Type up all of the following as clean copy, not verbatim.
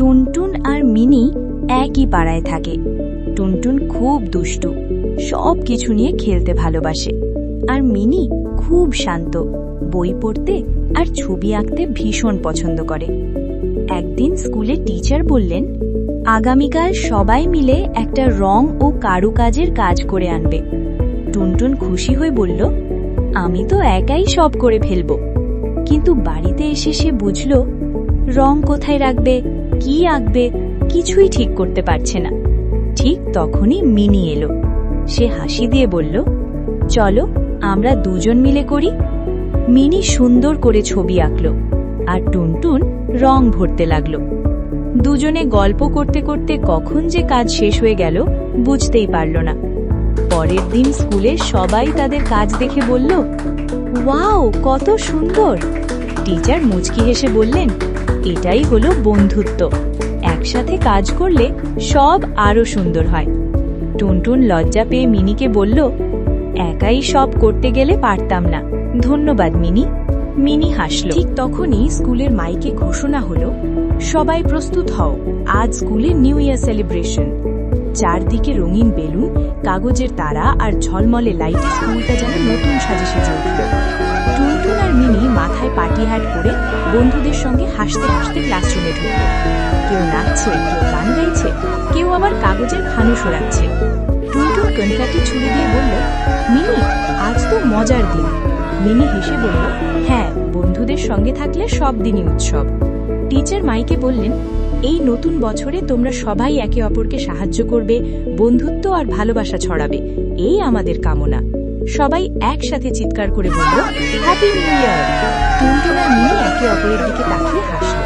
টুনটুন আর mini একই পাড়ায় থাকে। টুনটুন খুব দুষ্টু, সব কিছু নিয়ে খেলতে ভালোবাসে। আর মিনি খুব শান্ত, বই পড়তে আর ছবি আঁকতে ভীষণ পছন্দ করে। একদিন স্কুলে টিচার বললেন, আগামীকাল সবাই মিলে একটা রং ও কারুকাজের কাজ করে আনবে। টুনটুন খুশি হয়ে বলল, আমি তো একাই সব করে ফেলব। কিন্তু বাড়িতে এসে সে বুঝল রং কোথায় রাখবে, কি আঁকবে কিছুই ঠিক করতে পারছে না। ঠিক তখনই মিনি এলো। সে হাসি দিয়ে বলল, চলো আমরা দুজন মিলে করি। মিনি সুন্দর করে ছবি আঁকল আর টুনটুন রং ভরতে লাগলো। দুজনে গল্প করতে করতে কখন যে কাজ শেষ হয়ে গেল বুঝতেই পারল না। পরের দিন স্কুলে সবাই তাদের কাজ দেখে বলল, ওয়াও কত সুন্দর। টিচার মুচকি হেসে বললেন, এটাই হলো বন্ধুত্ব, একসাথে কাজ করলে সব আরো সুন্দর হয়। টুনটুন লজ্জা পেয়ে মিনিকে বলল, একাই সব করতে গেলে পারতাম না, ধন্যবাদ মিনি। মিনি হাসল। ঠিক তখনই স্কুলের মাইকে ঘোষণা হলো, সবাই প্রস্তুত হও, আজ স্কুলের নিউ ইয়ার সেলিব্রেশন। চারদিকে রঙিন বেলুন, কাগজের তারা আর ঝলমলে লাইটে স্কুলটা যেন নতুন সাজে সেজে উঠল। টুনটুন আর মিনি মাথায় পার্টি হ্যাট পরে বন্ধুদের সঙ্গে হাসতে হাসতে ক্লাসরুমে ঢুকল। কেউ নাচছে, কেউ গান গাইছে, কেউ আবার কাগজের ফানুস ওড়াচ্ছে। টুনটুন কনফেটি ছুড়ে দিয়ে বলল, মিনি আজ তো মজার দিন। মিনি হেসে বলল, হ্যাঁ, বন্ধুদের সঙ্গে থাকলে সব দিনই উৎসব। টিচার মাইকে বললেন, এই নতুন বছরে তোমরা সবাই একে অপরকে সাহায্য করবে, বন্ধুত্ব আর ভালোবাসা ছড়াবে, এই আমাদের কামনা। সবাই একসাথে চিৎকার করে বলল, হ্যাপি নিউ ইয়ার। টুনটুন আর মিনি একে অপরের দিকে তাকিয়ে হাসল।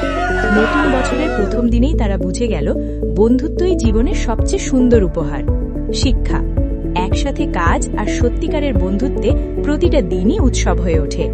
নতুন বছরের প্রথম দিনেই তারা বুঝে গেল, বন্ধুত্বই জীবনের সবচেয়ে সুন্দর উপহার। শিক্ষা, একসাথে কাজ আর সত্যিকারের বন্ধুত্বে প্রতিটা দিনই উৎসব হয়ে ওঠে।